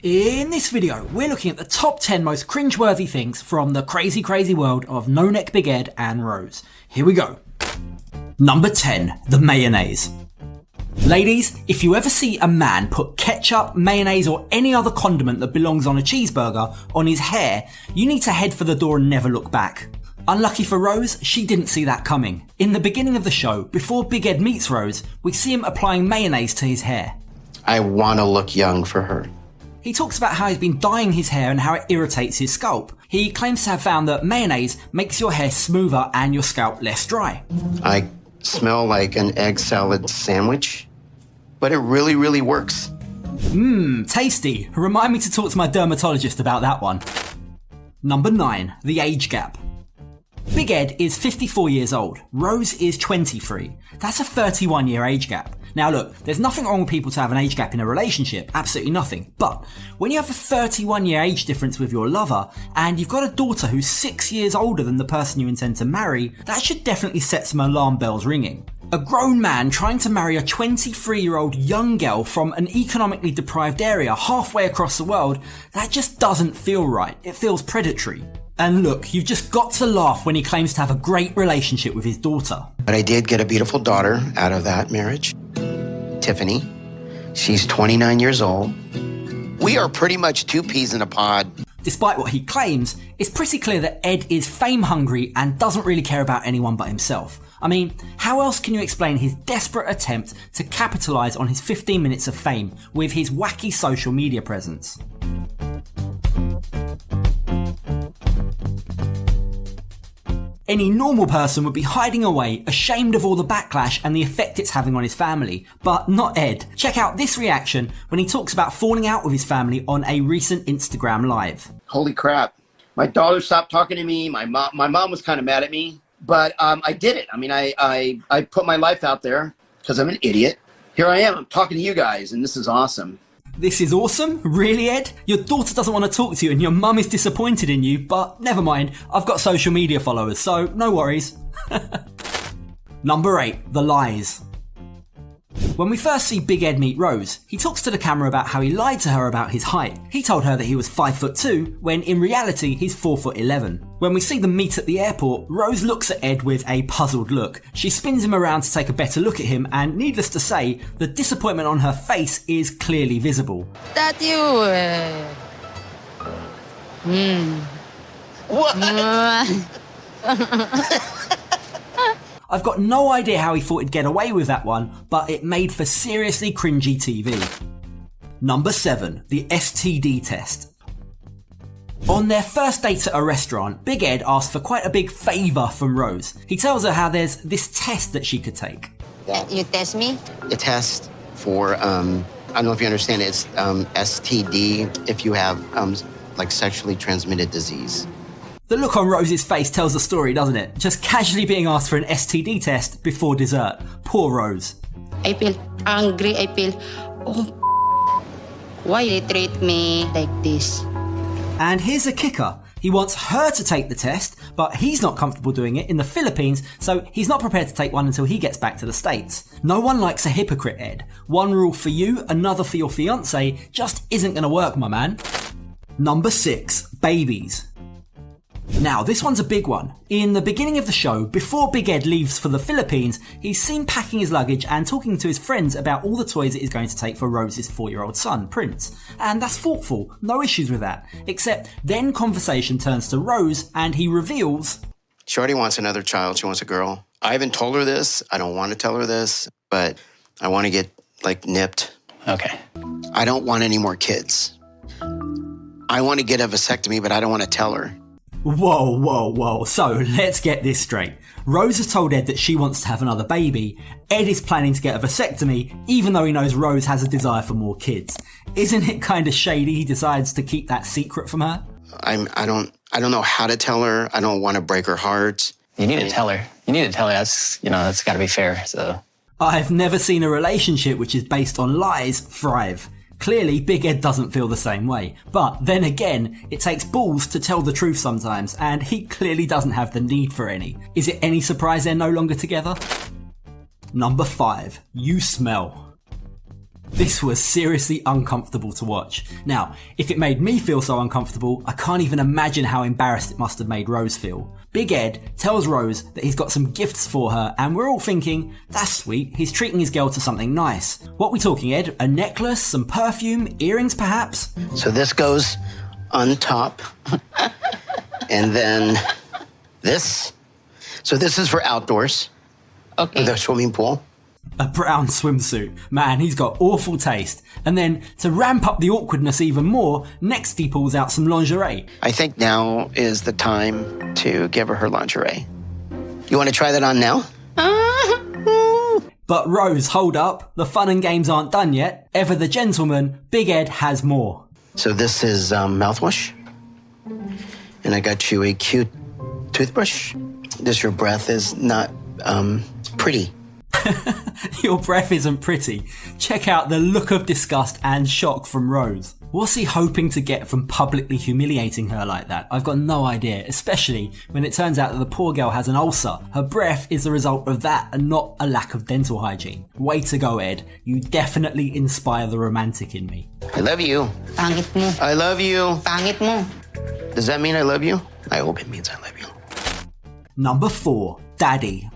In this video, we're looking at the top 10 most cringe-worthy things from the crazy, crazy world of No Neck Big Ed and Rose. Here we go. Number 10, the mayonnaise. Ladies, if you ever see a man put ketchup, mayonnaise or any other condiment that belongs on a cheeseburger on his hair, you need to head for the door and never look back. Unlucky for Rose, she didn't see that coming. In the beginning of the show, before Big Ed meets Rose, we see him applying mayonnaise to his hair. I want to look young for her. He talks about how he's been dyeing his hair and how it irritates his scalp. He claims to have found that mayonnaise makes your hair smoother and your scalp less dry. I smell like an egg salad sandwich, but it really works. Tasty. Remind me to talk to my dermatologist about that one. Number 9, the age gap. Big Ed is 54 years old. Rose is 23. That's a 31-year age gap. Now look, there's nothing wrong with people to have an age gap in a relationship, absolutely nothing. But when you have a 31-year age difference with your lover, and you've got a daughter who's 6 years older than the person you intend to marry, that should definitely set some alarm bells ringing. A grown man trying to marry a 23-year-old young girl from an economically deprived area halfway across the world, that just doesn't feel right. It feels predatory. And look, you've just got to laugh when he claims to have a great relationship with his daughter. But I did get a beautiful daughter out of that marriage. Tiffany. She's 29 years old. We are pretty much two peas in a pod. Despite what he claims, it's pretty clear that Ed is fame hungry and doesn't really care about anyone but himself. I mean, how else can you explain his desperate attempt to capitalise on his 15 minutes of fame with his wacky social media presence? Any normal person would be hiding away, ashamed of all the backlash and the effect it's having on his family, but not Ed. Check out this reaction when he talks about falling out with his family on a recent Instagram Live. Holy crap. My daughter stopped talking to me. My mom was kind of mad at me, but I did it. I mean, I put my life out there because I'm an idiot. Here I am. I'm talking to you guys, and this is awesome. This is awesome? Really, Ed? Your daughter doesn't want to talk to you and your mum is disappointed in you, but never mind, I've got social media followers, so no worries. Number 8, the lies. When we first see Big Ed meet Rose, he talks to the camera about how he lied to her about his height. He told her that he was 5'2", when in reality he's 4'11". When we see them meet at the airport, Rose looks at Ed with a puzzled look. She spins him around to take a better look at him, and needless to say, the disappointment on her face is clearly visible. That you... What? I've got no idea how he thought he'd get away with that one, but it made for seriously cringy TV. Number 7, the STD test. On their first date at a restaurant, Big Ed asks for quite a big favour from Rose. He tells her how there's this test that she could take. You test me? A test for, I don't know if you understand it, it's STD if you have like sexually transmitted disease. The look on Rose's face tells the story, doesn't it? Just casually being asked for an STD test before dessert. Poor Rose. I feel angry. I feel, why they treat me like this? And here's a kicker. He wants her to take the test, but he's not comfortable doing it in the Philippines, so he's not prepared to take one until he gets back to the States. No one likes a hypocrite, Ed. One rule for you, another for your fiance, just isn't going to work, my man. Number 6, babies. Now, this one's a big one. In the beginning of the show, before Big Ed leaves for the Philippines, he's seen packing his luggage and talking to his friends about all the toys it is going to take for Rose's 4-year-old son, Prince. And that's thoughtful, no issues with that. Except then conversation turns to Rose and he reveals... She already wants another child. She wants a girl. I haven't told her this. I don't want to tell her this, but I want to get, nipped. Okay. I don't want any more kids. I want to get a vasectomy, but I don't want to tell her. Whoa. So, let's get this straight. Rose has told Ed that she wants to have another baby. Ed is planning to get a vasectomy, even though he knows Rose has a desire for more kids. Isn't it kind of shady he decides to keep that secret from her? I don't know how to tell her. I don't want to break her heart. You need to tell her. That's got to be fair, so. I've never seen a relationship which is based on lies thrive. Clearly, Big Ed doesn't feel the same way. But then again, it takes balls to tell the truth sometimes, and he clearly doesn't have the need for any. Is it any surprise they're no longer together? Number 5, you smell. This was seriously uncomfortable to watch. Now, if it made me feel so uncomfortable, I can't even imagine how embarrassed it must have made Rose feel. Big Ed tells Rose that he's got some gifts for her, and we're all thinking, that's sweet, he's treating his girl to something nice. What we talking, Ed? A necklace, some perfume, earrings perhaps? So this goes on top. And then this. So this is for outdoors. Okay. The swimming pool. A brown swimsuit. Man, he's got awful taste. And then, to ramp up the awkwardness even more, next he pulls out some lingerie. I think now is the time to give her lingerie. You want to try that on now? But Rose, hold up. The fun and games aren't done yet. Ever the gentleman, Big Ed has more. So this is mouthwash. And I got you a cute toothbrush. Your breath is not pretty. Your breath isn't pretty. Check out the look of disgust and shock from Rose. What's he hoping to get from publicly humiliating her like that? I've got no idea, especially when it turns out that the poor girl has an ulcer. Her breath is the result of that and not a lack of dental hygiene. Way to go, Ed. You definitely inspire the romantic in me. I love you. Pangit mo. I love you. Pangit mo. Does that mean I love you? I hope it means I love you. Number 4. Daddy.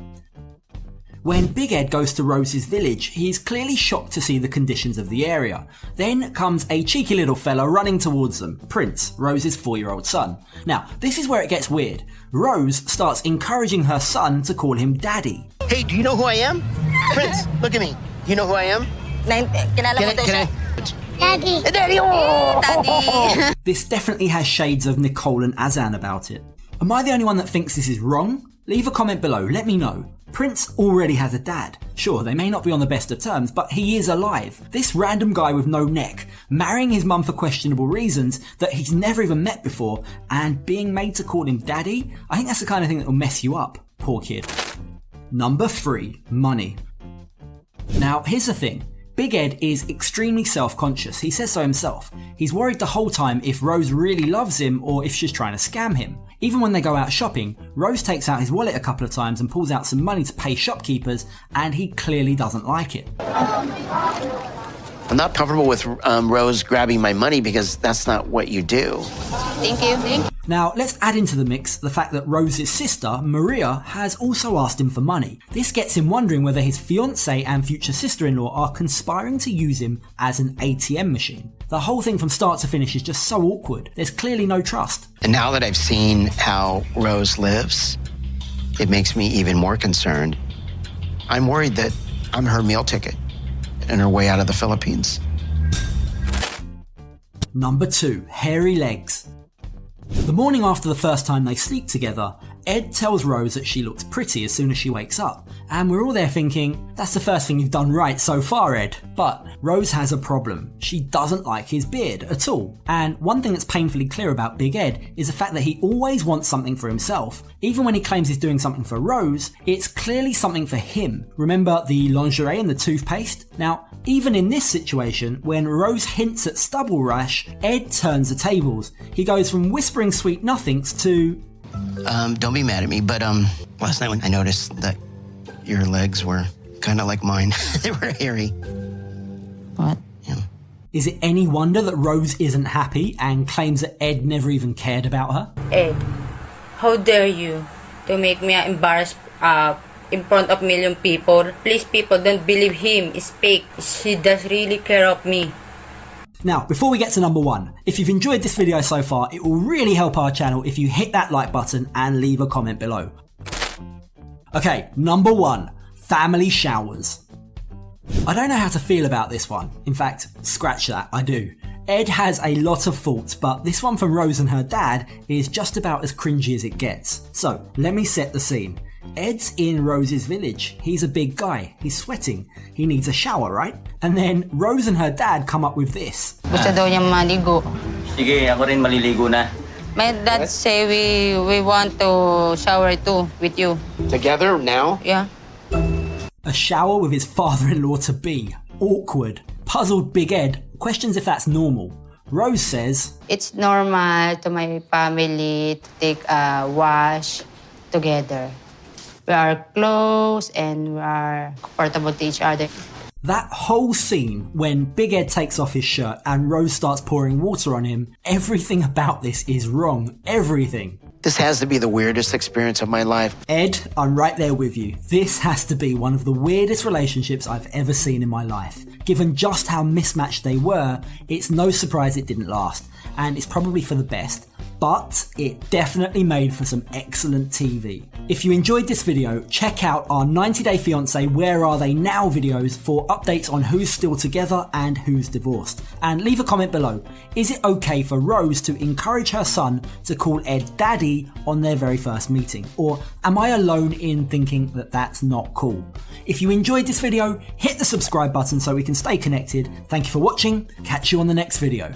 When Big Ed goes to Rose's village, he's clearly shocked to see the conditions of the area. Then comes a cheeky little fella running towards them, Prince, Rose's 4-year-old son. Now, this is where it gets weird. Rose starts encouraging her son to call him Daddy. Hey, do you know who I am? Prince, look at me. You know who I am? Daddy. Daddy! Oh! Daddy. This definitely has shades of Nicole and Azan about it. Am I the only one that thinks this is wrong? Leave a comment below, let me know. Prince already has a dad. Sure, they may not be on the best of terms, but he is alive. This random guy with no neck, marrying his mum for questionable reasons that he's never even met before, and being made to call him daddy? I think that's the kind of thing that will mess you up. Poor kid. Number 3. Money. Now, here's the thing. Big Ed is extremely self-conscious. He says so himself. He's worried the whole time if Rose really loves him or if she's trying to scam him. Even when they go out shopping, Rose takes out his wallet a couple of times and pulls out some money to pay shopkeepers, and he clearly doesn't like it. I'm not comfortable with Rose grabbing my money because that's not what you do. Thank you. Now, let's add into the mix the fact that Rose's sister, Maria, has also asked him for money. This gets him wondering whether his fiancée and future sister-in-law are conspiring to use him as an ATM machine. The whole thing from start to finish is just so awkward. There's clearly no trust. And now that I've seen how Rose lives, it makes me even more concerned. I'm worried that I'm her meal ticket and her way out of the Philippines. Number 2. Hairy legs. The morning after the first time they sleep together, Ed tells Rose that she looks pretty as soon as she wakes up, and we're all there thinking, that's the first thing you've done right so far, Ed. But Rose has a problem. She doesn't like his beard at all. And one thing that's painfully clear about Big Ed is the fact that he always wants something for himself. Even when he claims he's doing something for Rose, it's clearly something for him. Remember the lingerie and the toothpaste? Now, even in this situation, when Rose hints at stubble rash, Ed turns the tables. He goes from whispering sweet nothings to... Don't be mad at me, but last night when I noticed that your legs were kind of like mine, they were hairy. What? Yeah. Is it any wonder that Rose isn't happy and claims that Ed never even cared about her? Ed, how dare you to make me embarrassed in front of million people? Please, people, don't believe him. It's fake. He does really care of me. Now, before we get to number 1, if you've enjoyed this video so far, it will really help our channel if you hit that like button and leave a comment below. Okay, number 1, family showers. I don't know how to feel about this one. In fact, scratch that, I do. Ed has a lot of faults, but this one from Rose and her dad is just about as cringy as it gets. So, let me set the scene. Ed's in Rose's village. He's a big guy. He's sweating. He needs a shower, right? And then Rose and her dad come up with this. Gusto daw niyang maligo. Sige, ako rin maliligo na. My dad say we want to shower too with you. Together now? Yeah. A shower with his father-in-law-to-be. Awkward. Puzzled Big Ed questions if that's normal. Rose says, It's normal to my family to take a wash together. We are close and we are comfortable to each other. That whole scene when Big Ed takes off his shirt and Rose starts pouring water on him, everything about this is wrong. Everything. This has to be the weirdest experience of my life. Ed, I'm right there with you. This has to be one of the weirdest relationships I've ever seen in my life. Given just how mismatched they were, it's no surprise it didn't last, and it's probably for the best. But it definitely made for some excellent TV. If you enjoyed this video, check out our 90 Day Fiance Where Are They Now videos for updates on who's still together and who's divorced. And leave a comment below. Is it okay for Rose to encourage her son to call Ed daddy on their very first meeting? Or am I alone in thinking that that's not cool? If you enjoyed this video, hit the subscribe button so we can stay connected. Thank you for watching. Catch you on the next video.